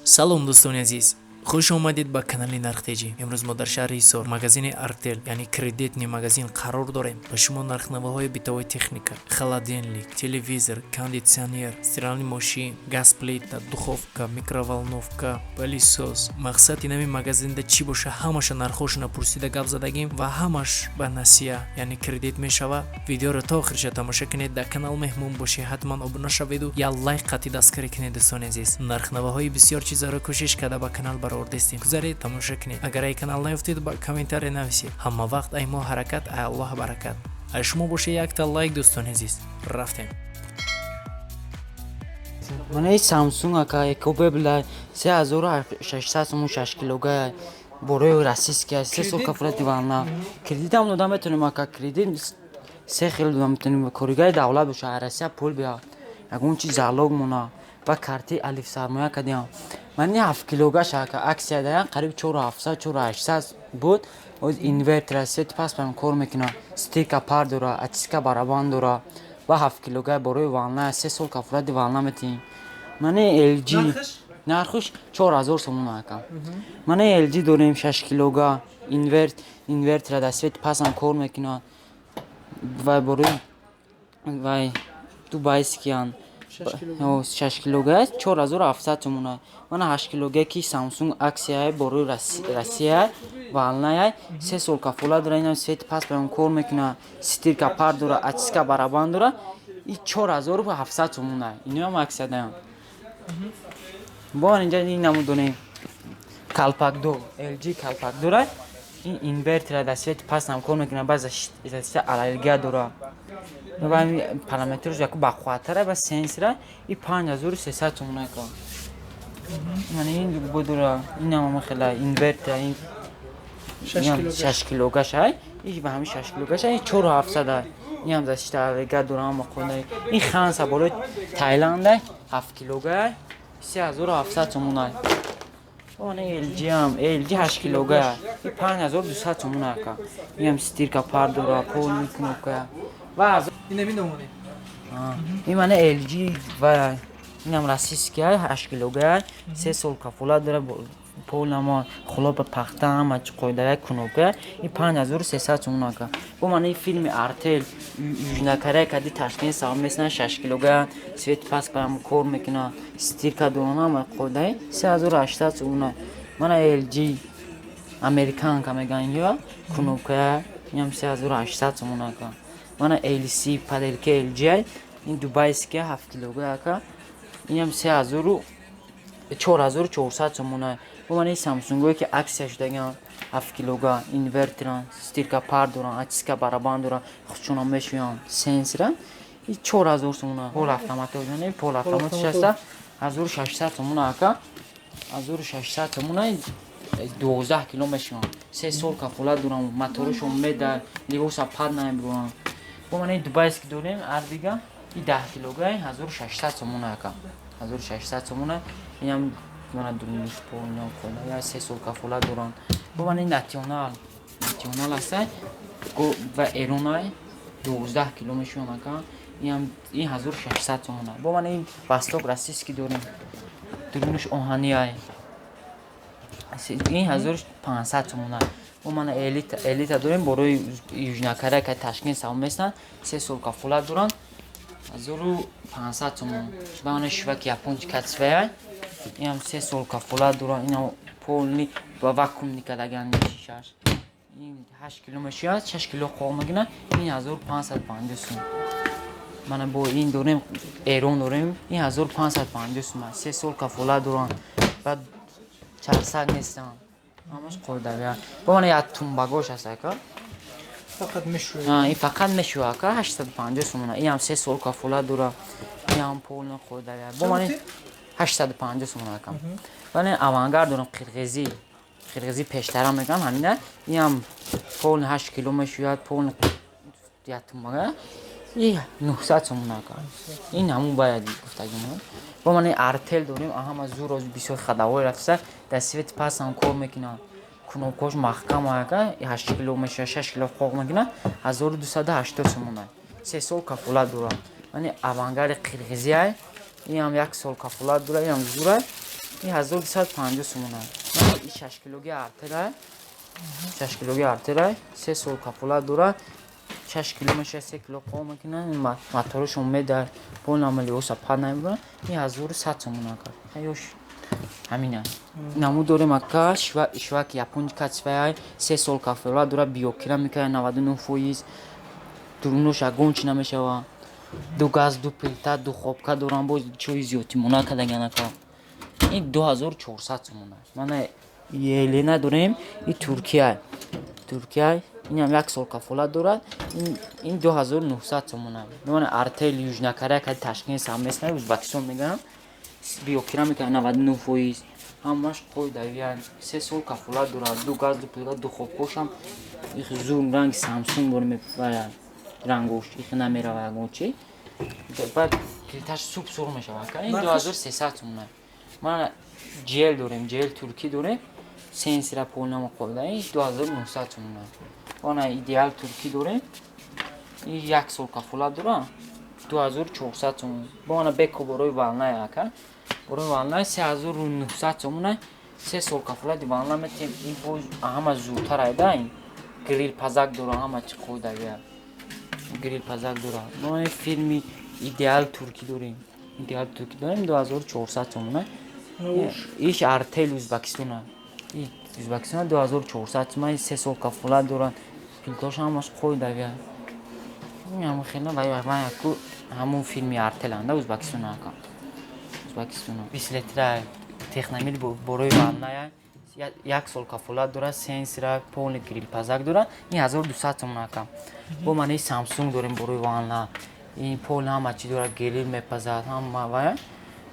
سلام دوستان عزیز، خوش آمدید به کانال نرختجی. امروز ما در شهر ایسار مغازین ارتل یعنی کردیت مغازین قرار داریم. به شما نرخ‌نماهای بیتوی تکنیکا، холодильник، телевизор، кондиционер، стиральная машина, Газплета, Духовка, Микроволновка, пылесос. мақсад инами магазинда чӣ боша ҳамаша нархошона пурсида гап задагим ва ҳамаш ба насия яъне кредит мешава. видеоро то охирша тамоша кинед. дар канал меҳмон бошед, ҳатман обуна шаведу я лайк қати дастгирӣ кинед. дӯстони азиз, нархнамаҳои бисёр чизаро кӯшиш карда ба канал баровардастем. гузаред тамоша кинед. агар ай канал наёфтед ба комментария нависед. ҳама вақт ай мо ҳаракат, ай аллоҳ баракат. ай шумо боше якта лайк. дӯстони азиз, рафтем. Манай Samsung ака кубе била 3600 сум 6 кг борои российский 3 сотка фурат дивана. Кредитам додам метоним ака кредит се хел додам метоним коригаи давлат боша Россия пул биа. Ягон чи залог мона ва карти алиф сармоя кадиам. Мани 7 кг шака аксия даян қариб 4700 4800 буд. Оз инвертер сет пас пам кор мекина. Стика пар дора, атиска барабан дора. Ва 7 кг борои ванна 3 сотка фурат дивана метин. Мани LG нархуш 4000 сомон ака. Мани LG дорем 6 кг инвертер да свет пасам кор мекина. Ва борои вай дубайскиян 6 кг 4700 сомон. Мана 8 кг ки Samsung аксия борои Россия вална 3 солка фула дора ина свет пас пам кор мекина. Стирка пар дора, атиска барабан дора. И 4700 сомон. Инам аксия даям. Бо инҷа ин намудоне калпакдор LG калпакдора ин инвертер да свет пас нам кор мекуна. баъза аллергия дора ва параметраш яку бахватара ва сенсора и 5300 сомон ака. Мани ин бо дора ин нам хела инвертер ин 6 кг шай и ба ҳами 6 кг шай 4700 ин за аллергия дора ма қонай ин ханса боло Таиланд 7 кг 3700 сомон. Он LG 8 кг и 5200 сомон ака. Ин стирка пар дора, полни кнопка ва ин намудоне. Ин мана LG ва инам российский 8 кг 3 солка фула дора. пол нама хлоп пахта ама қоидаи кнопка и 5300 сомон ака. Бо мани филми артел южнакарай кади ташкин савмесна 6 кг свет пас пам кор мекина. стирка дорона ама қоидаи 3800 сомон. Мана LG американка меган ё кнопка инам 3800 сомон ака. Мана LC паделка LG ин дубайский 7 кг ака. инам 4400 сомон. бо мани Samsung ки аксия шудаган 7 кг инвертеран стирка пар доран, атиска барабан доран, хушуна мешуян сенсора и 4000 сомон. пол автомат озане пол автомат шаста 1600 сомон ака. 1600 сомон 12 кг мешуян 3 солка фула доран. моторушо меда лигоса пад намебуран. бо мани дубайский дорем ардига и 10 кг 1600 сомон ака. 1600 сомон. инам мана дуниш полно кола я 3 солка фула доран. бо мани национал аста го ва эронай 12 кг мешуян ака. инам 1600 сомон. бо мани восток российский дорем дуниш оҳанияй ин 1500 сомон. бо мана элита дорем борои южнакарай ка ташкин савмесна 3 солка фула доран 1500 сомон. ба мана шивак япончи катсвая инам 3 солка фула дора. инам полни ба вакуумни кадаган шишаш ин 8 кг мешуяд 6 кг қоқ мегина ин 1550 сум. мана бо ин дорем эрон дорем ин 1550 сум. 3 солка фула доран баъд чарсак нестан ҳамаш қоидавия. бо мана як тумбагош аст ака. фақат мешуяд. ин фақат мешуяд ака 850 сум. инам 3 солка фула дора. инам полно қоидавия. бо мана 850 сомон ака. вале авангард дорам қирғизӣ пештара мегам ҳамина. инам полни 8 кг мешуяд полни ятумага и 900 сомон ака. ин ҳамун бояд гуфтагим. бо мани артел дорем аҳама зур бисёр хадавой рафта дар свет пасам кор мекина. кнопкаш маҳкам ака 8 кг мешуяд 6 кг қоқ мекина 1280 сомон. 3 солка фула дора. мани авангард қирғизӣ инам 1 солка фула дора. инам зура این 1250 сомон аст. این 6 килоги артел 6 килоги артел 3 сол кафола дора 6 километр 3 кило қом мекунад моторш умеда пол амали оса панайбра این 1100 сомон аст. хаёш ҳамина наму дорем ака швак японӣ кацвай 3 сол кафола дора биокерамика 99%. Турнош агонч намешава. Ду газ, ду плита, духовка дорам боз чои зиёти мона кадаган ака. این 2400 сомон аст. мана елена дорем ин Туркия. ин ҳам 1 сол кафола дорад. ин 2900 сомон аст. мана артел южна корея ка ташкент саместна узбекистон мегам. биокерамика 99%. ҳамаш қоидави 3 сол кафола дорад. ду газ, ду плита, духовкошам их зум ранг Samsung борме бара рангош их намерава агончи. баъд плиташ суп сур мешава ака. ин 2300 сомон аст. мана жел дорем, жел турки дорем. сенсира полнама қоида 2900 сомон аст. мана идеал турки дорем. ин 1 сол кафола дора 2400 сомон. мана беко борои вална ака. борои вална 3900 сомон аст. 3 сол кафола ди вална метем. ин боз ҳама зудтар айда. ин грил пазак дора ҳама чи қоидави грил пазак дора. мана фирми идеал турки дорем. 2400 сомон аст. иш артел узбекистон аст. узбекистон 2400 сомон аст. 3 сол кафола дора. пилтош ҳамаш қоидави аст. ин хела вай аку ҳамун фирми артел анда узбекистон ака. узбекистон 20 литра техномил борои ванна 1 сол кафола дора. сенсира полни грил пазак дора. ин 1200 сомон ака. бо мана Samsung дорем борои ванна. ин пол ҳама чи дора грил мепазад ҳама ва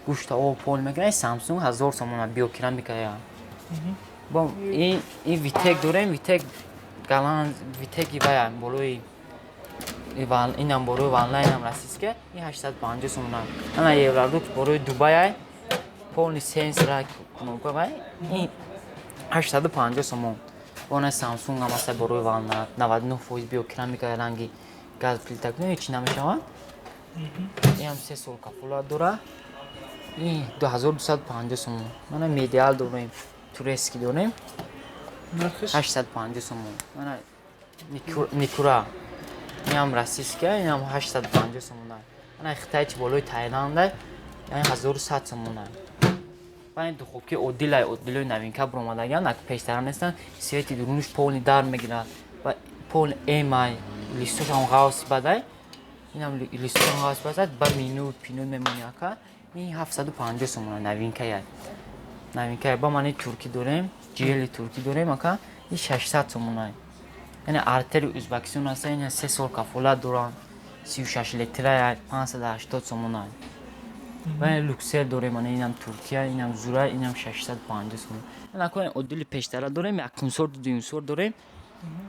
гӯшта об пол мекунад. Samsung 1000 сомон аст. биокерамика я. бо ин витек дорем. витек галан витеки вая болои инам борои ванна инам расиска. ин 850 сомон аст. ана евродукс борои Дубай полни сенсира кнопка вай. ин 850 сомон. она Samsung ам аст борои ванна 99% биокерамика ранги Газплета ҳеҷ намешавад. ин ҳам 3 сол кафола дора. ин 2250 сомон. мана медиал дорем. турески дорем. 850 сомон. мана никура ин ҳам расиска. ин ҳам 850 сомон аст. мана хитайчи болои Таиланда яъне 1100 сомон аст. ва ин духовки оддилои новинка биромадаган ак пештара нестанд. свети дуруниш полни дар мегирад ва полни эмай листошам ғавси бадай. инам листошам ғавси бадай ба минут пинут мемони ака. ин 750 сомон аст. новинка ба мани турки дорем. жели турки дорем ака. ин 600 сомон аст. яъне артели узбекистон аст. ин 3 сол кафола доранд. 36 литра 580 сомон аст. ва люксер дорем. инам туркия инам зура инам 650 сомон. накоин оддили пештара дорем. якум сорту дуюм сорт дорем.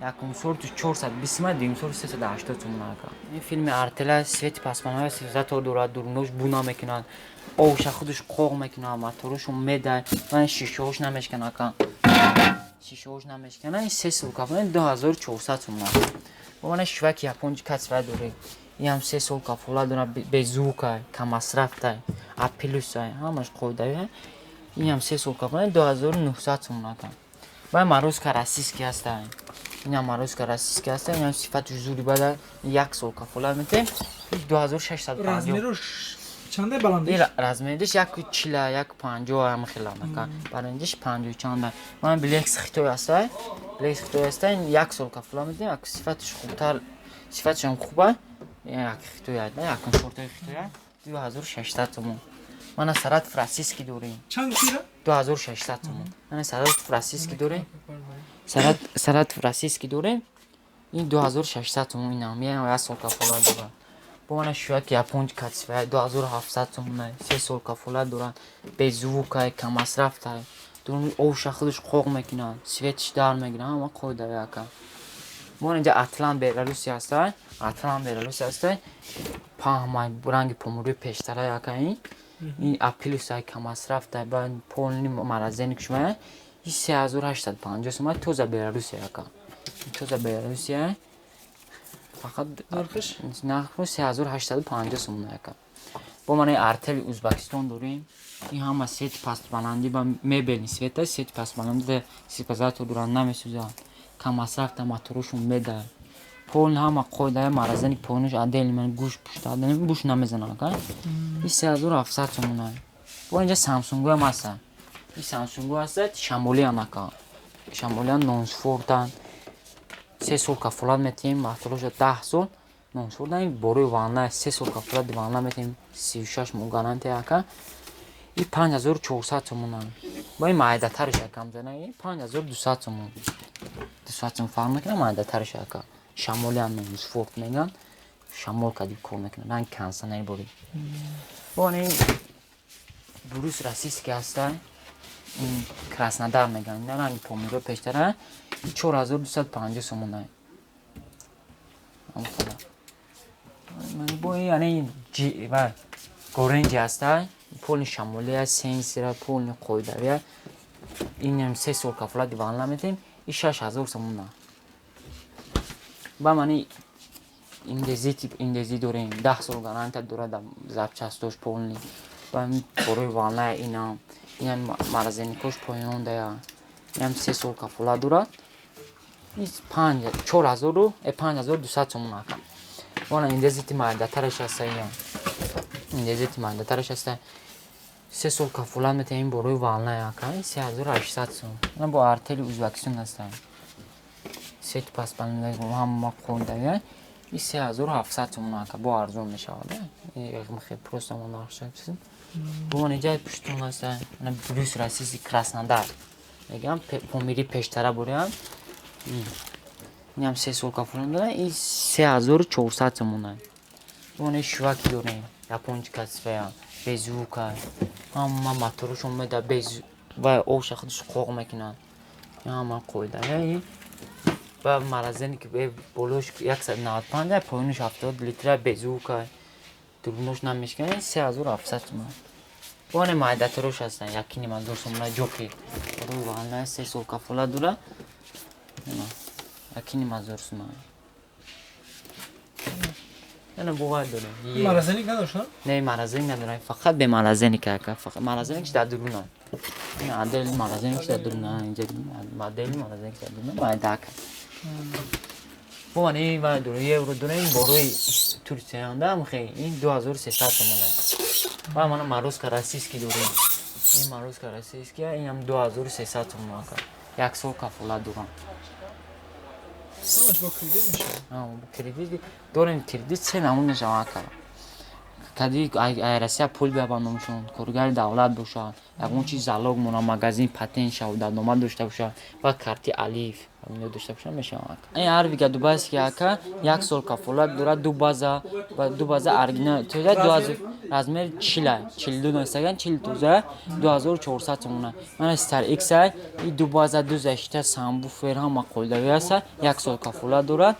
якум сорту 420 сомон дуюм сорту 380 сомон ака. ин филми артела свети пасманҳои сифзатор дорад. дурнош буна мекунад. овша худаш қоқ мекунад. моторош умеда ва шишаош намешкана ака. шишаош намешкана. ин 3 сол кафола 2400 сомон аст. бо мана шваки японҷи кацва дорем. ин ҳам 3 сол кафола дора. безука камасрафта апилуса ҳамаш қоидави. ин ҳам 3 сол кафола 2900 сомон ака. ва морозка российский аста. ин ҳам морозка российский аста. ин ҳам сифатуш зуди бада 1 сол кафола метем. 2650. размеруш чанде баландиш? размериш 140-150 ҳам хела ака. баландиш 50 чанда. ман блекс хитой аста. блекс хитой аста. ин 1 сол кафола метем. ак сифатуш хубтар сифатуш ҳам хуба. як хитой аст. якум сортаи хитой аст. 2600 сомон. мана сарат российский дорем. чанд кира? 2600 сомон. мана сарат российский дорем. сарат российский дорем. ин 2600 сомон. инам 1 сол кафола дора. бо мана шӯяки японҷи катсифа 2700 сомон аст. 3 сол кафола дорад. беззвука камасрафта. дурун овша худаш қоқ мекунад. светиш дар мегирад. ҳама қоидави ака. мана инҷа атлан беларусия аста. атлан беларусия аста. паҳмай ранги помурӯи пештара ака. ин апилусай камасрафта ба полни маразени кушмая. ин 3850 сомон. тоза беларусия ака. тоза беларусия. фақат нархш 3850 сомон ака. бо мана артели узбекистон дорем. این همه سیت پست بلندی با میبینی سویت سیت پست بلندی سیپازاتو دوران نمیسوزن کم مصرف تماتروشون میده پول همه قویده مرزنی پولش عدل من گوش پشت دادن بوش نمیزنن که این 3700 تومونه با اینجا سامسونگ هم هست این سامسونگ هست شمولی هم شمولی هم نونسفوردن 3 سال کفالت میتیم محتولش 10 سال نونسفوردن این بروی وانه 3 سال کفالت وانه میتیم 36 مگاننتی اکا این 5400 تومونه با این معایده ترش کم زنه این 5200 تومون 200 تومون فرق میکنه معایده ترش اکا شمولی هم نونسفورد میگن شمول کدی کار میکنه رنگ کنسه نمیبوری با این بروس رسیس که هسته این کراسنادار میگن این رنگ پومیرو پیشتره 4250 سومونه من با این یعنی جی و گورنجی هسته پول شمولی هست سینسیره پول قویدوی این هم 3 سال کفالت دیوان نمیتیم این 6000 سومونه با من ایندزی دوریم 10 سال گارانتی دوره در زبچستوش پول نی با این بروی وانه اینا این هم مرزنیکوش پایون دیا این هم 3 سال کفالت دوره این 5200 تومون اکم وانا ایندزیتی مایده ترش هسته ایندزیتی مایده ترش هسته 3 سال کفالت میتیم این بروی وانه اکم این 3800 تومون این با ارتل اوزبکستان هسته سیت پس بلنده هم ما خونده این 3700 تومون اکم با ارزون میشه این خیلی پروست هم نارشه بسید با اینجا پشتون هسته بروس رسیسی کراسنادار میگم پومیری پیشتره بریم این هم 3 سال کفالت داره این 3400 تومونه اون شواکی داریم یاپونچ کسفه بزوکا همه ماتروشون میده بزو و اوش خودش خوق میکنن همه قویده و مرزنی که به بلوش 195 پایینش 70 لیتر بزوکا درونش نمیشکنه 3700 تومونه اون مایده تروش هستن یکی نیمازور سومونه جوکی روی وانه 3 سال کفالت داره یکی نیمازور سومونه نه باور داره مرزنیک نداشتن؟ نه مرزنیک نداره فقط به مرزنیک که فقط مرزنیکش در درونه این عدل مرزنیکش در درونه اینجا مدل مرزنیکش در درونه باید دکه با این باید داره یه رو داره این بروی ترکیه هنده هم خیلی این 2300 تومونه و من مروز کراسیس که داریم این مروز کراسیس که این هم 2300 تومونه که 1 سال کفالت دارم همش با کردیت میشه با کردیت داریم کردیت سه نمونه جمع کرد کدی ایرسیا پول بیابانمشون کارگر دولت باشن اون چیز زلاگ مونا مغازین پاتنت شودادنامه داشته باشن و کارت الیف همین داشته باشن میشه این هر ویگا دوباس که اکا 1 سال کفالت داره دو بازا و دو بازا ارگینال تو 2000 رزمر 42 نستگان 2400 تومونه من استر ایکس این دو بازا دو زشته سامبو فر هم قلدوی است 1 سال کفالت داره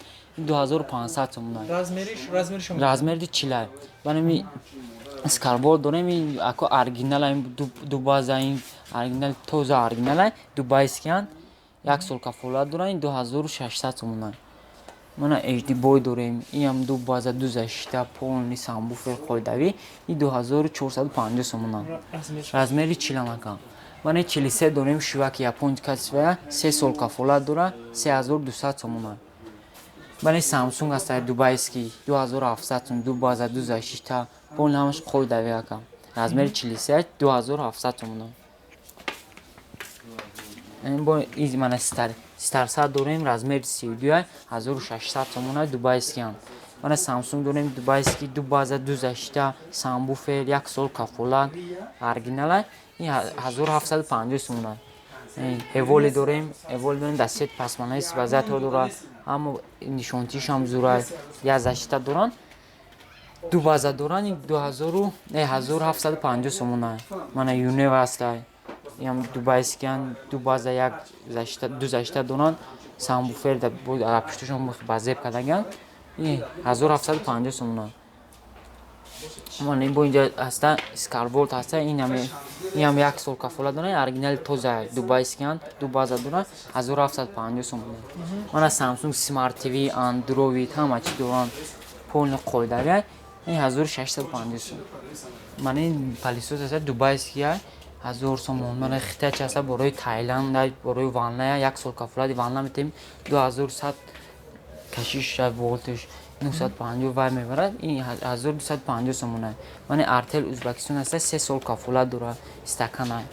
2500 تومونه رزمری 40 بنمی اسکاربول داریم این اکو ارگینال این دو بازا این ارگینال توزا ارگینال دو بایسکیان 1 سال کفالت داره این 2600 تومونه من اچ دی بوی داریم این هم دو بازا دو زشته پول سامبو فر قلدوی این 2450 تومونه رزمری 40 مکان من 43 داریم شواک یاپونچ کسوه 3 سال کفالت داره 3200 تومونه برای سامسونگ است دوبایسکی 2700 تومن دو بازا دو زشته پول همش خوب دویه کم رزمر 43 2700 تومن این با این من استار داریم رزمر 32 1600 تومن دوبایسکی هم من سامسونگ داریم دوبایسکی دو بازا دو زشته سامبوفر 1 سال کفالت ارگینال این 1750 تومن اولی داریم دستت پسمانه است وضعیت رو داره اما نشانتیش هم زوره یا زشته دارن دو بازا دارن این 1750 تومن من یونه واسطه یم دو بایسکن دو بازا یک زشته دو زشته دارن سامبوفر در بود پشتشون بازیب کردن این 1750 تومن من این با اینجا هسته اسکاربولت هسته این هم 1 سال کفالت داره ارگینال توزه دو بایسکن دو بازا داره 1750 تومن من سامسونگ سمارت تیوی اندروید همه چی دارن پول قوی داره این 1650 تومن من این پلیسوس هست دوبایسکیه 1000 سومون من اختیارش هست برای تایلند برای وانلا یک سال کافلات وانلا میتیم 2100 کشیش ولتش 950 وای میبرد این 1250 سومونه من ارتل ازبکستان هست 3 سال کافلات داره استکانه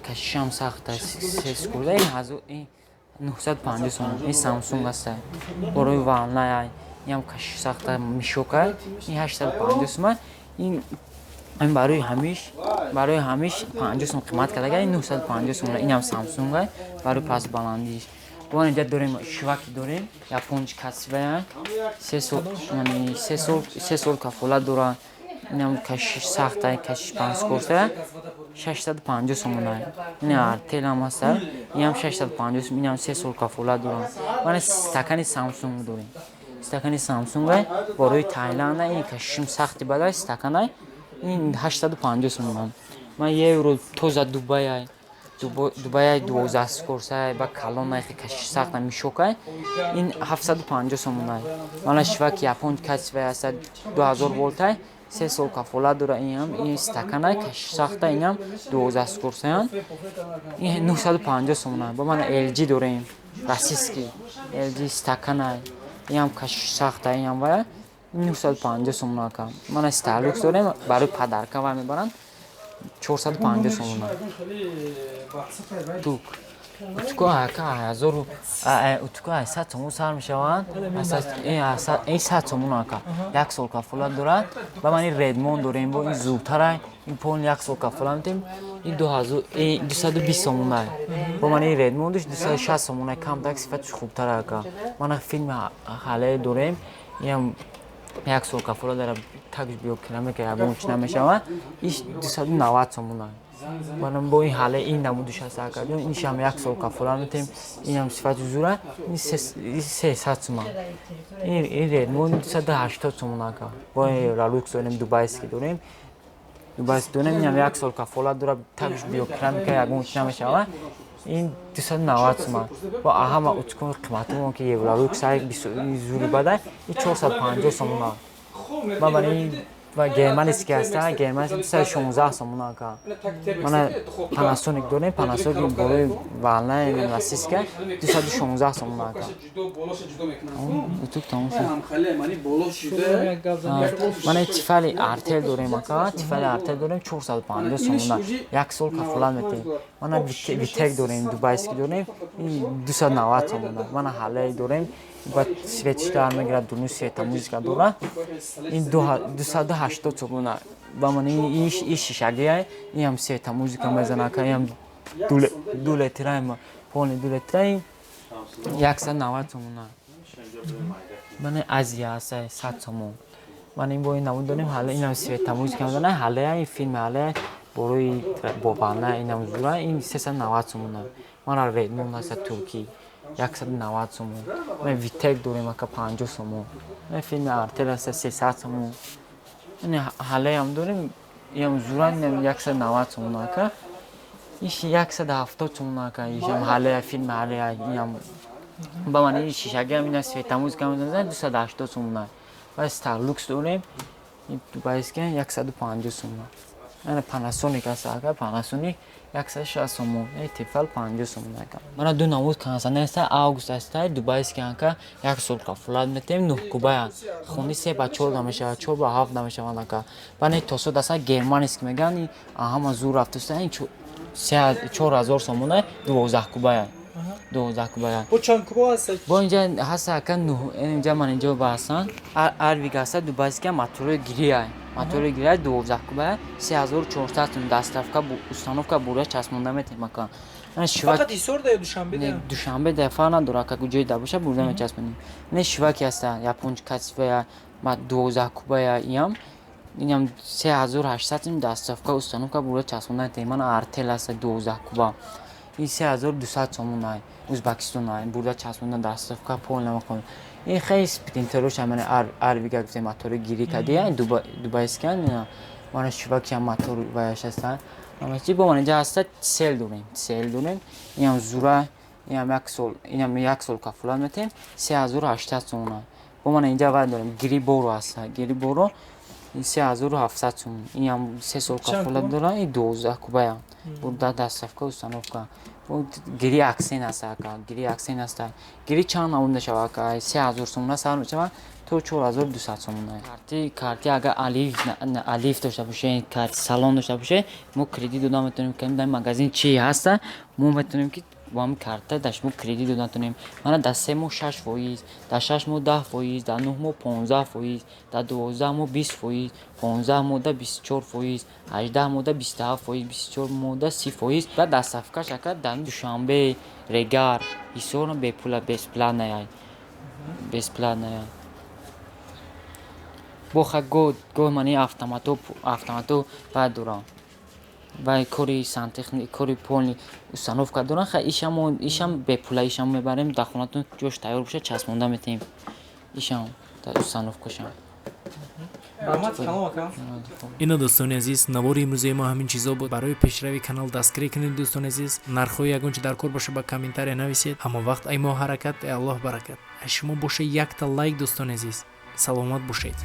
کشیش هم سخت است 3 سال این 950 سومون این سامسونگ هست برای وانلا این هم کشیش سخت میشوکه این 850 سومون این برای همیش 50 سوم قیمت کرده این 950 سوم این هم سامسونگ برای پس بلندیش با اینجا داریم شوک داریم یاپونچ کاسوه 3 سال کافولت داره این هم کشیش سخته کشیش 5 کورسه 650 سوم این ارتل هم هست این هم 650 سوم این هم 3 سال کافولت داره من استکان سامسونگ داریم استکان سامسونگ برای تایلند این کشیش سختی بده استکان این 850 سوم من یه رو توزا دبی 12 کورسه با کلون کشیش سخت میشوکه این 750 سوم من شوک یاپون کاسوه است 2000 ولت 3 سال کافولت داره این هم این استکان کشیش سخت این هم 12 کورسه این 950 سوم با من LG داریم راسیسکی LG استکان این هم کشیش سخت این هم 950 سوم من استالوکس دارم برای پدرکا و میبرم 450 سوم توک اتکو هکا 1000 اتکو 100 سوم سر میشوند این 100 سوم هکا یک سال کافولت دارد و من این ردمون داریم با این زودتره این پول یک سال کافولت میتیم این 220 سوم با من این ردمون داشت 260 سوم کم تک صفتش خوبتره هکا من فیلم حاله داریم این یک سال کافولت داره تاگش بیو کلمه که اگونچ نمیشود ایش 290 سومون من با این حاله این نمودش هست کردیم اینش هم یک سال کافولت میتیم این هم صفت زوره این 300 سومون این ردمون 280 سومون با رالوکس داریم دوبایسکی داریم این هم یک سال کافولت داره تاگش بیو کلمه که اگونچ نمیشود این 290 سومون با اهم اتکون قیمتمون که یه رالوکس های زوری بده این 450 سومون با من این و گرمن اسکی هسته گرمن 216 سومون من پاناسونیک داریم پاناسونیک برای والنا این راسیس که 216 سومون اتوک تموم شد من تیفال ارتل داریم تیفال ارتل داریم 450 سومون یک سال کافولت میتیم من ویتک داریم دوبایسکی داریم 290 سومون من حاله داریم با سویتش در میگیرد دونو سیتا موزیکا داره این 280 سومون با من این شیشگیه این هم سیتا موزیکا میزنه که این هم دو لیتره پول 2 لیتره 190 سومون من ازیه هسته 100 سومون من این با این نمود داریم حالا این هم سیتا موزیکا میزنه حالا این فیلم حالا برای بابانه این هم زوره این 390 سومون من ردمون هست ترکی 190 سومون من ویتک داریم که 50 سومون من فیلم ارتل هست 300 سومون این حاله هم داریم این زوران 190 سومون که ایش 170 سومون که ایش هم حاله فیلم حاله این هم با من این شیشگی هم این سویتاموز که میدونم 280 سومون و استارلوکس داریم این دوبایسکی 150 سومون من پاناسونیک هست که پاناسونیک 160 سومون این تیفال 50 سومون من دو نمود کنسانه است آگوست است دوبایسکی که یک سال کافولت میتیم 9 کوبه خونی 3 با 4 نمیشه 4 با 7 نمیشه من که من توسو دست گرمن است که میگن اهم زور رفت این 4000 سومون 12 کوبه 12 کوبه Bu çan kuba hasta. با اینجا هست که اینجا من اینجا باسن ار است دوبایسکی موتور گیریه موتور گیریه 12 کوبه 3400 دستافکا установка бура часмонда метемакан من شوک فقط ایسور ده دوشنبه ده دوشنبه دفعه نداره که کجای دبوشه بوده میچسبونیم نه شوکی هست یاپونچ کاسوه ما 12 کوبه اینم 3800 دستافکا установка бура часмонда تیمان ارتل است 12 کوبه این 3200 سومون ازبکستان بوده چسبونده دستافکا پول نمیکنه این خیلی سپینتروش همین ار گفتم موتور گیری کردیه دوبایسکن من شوکی هم موتور وایش هستن اما چی با من اینجا هست سیل دونیم این هم زوره این هم یک سال کافولت میتیم 3800 سومون با من اینجا وای داریم گیری بورو هست گیری بورو این 3700 сум. این هم 3 سال کفالت داره. این 12 کوبه. بود دستفکه установка. بود گری اکسین است که گری اکسین است. گری چند آورده شود که 3000 سوم سر میشه تو 4200 سوم. کارتی اگر الیف داشته باشه کارت سالن داشته باشه ما کردیت دادن میتونیم که در مغازین چی هست ما میتونیم که با هم کارت داشت ما کردیت دادن میتونیم. من در 3 ماه 6%، در 6 ماه 10%، در 9 ماه 15%، در 12 ماه 20%، 15 ماه 24%، 18 ماه 27%، 24 ماه 30%. بعد در صفقه شکر در دوشنبه رگار ایسون به پول بیس پلان نیای بیس پلان نیای بخه گو منی автомату بعد دوران و کاری سانتخنیک کاری پولی установка دوران خیلی ایشم به پول ایشم میبریم در خونتون جوش تیار بشه چسبونده میتیم ایشم در установка شم. اینا دوستان عزیز نوار امروزی ما همین چیزا بود. برای پیشروی کانال دستگیری کنید دوستان عزیز. نرخ‌های یگانچه در کار باشه با کامنتاری نویسید. اما وقت ای ما حرکت ای الله برکت. شما باشه یک تا لایک دوستان عزیز. سلامت باشید.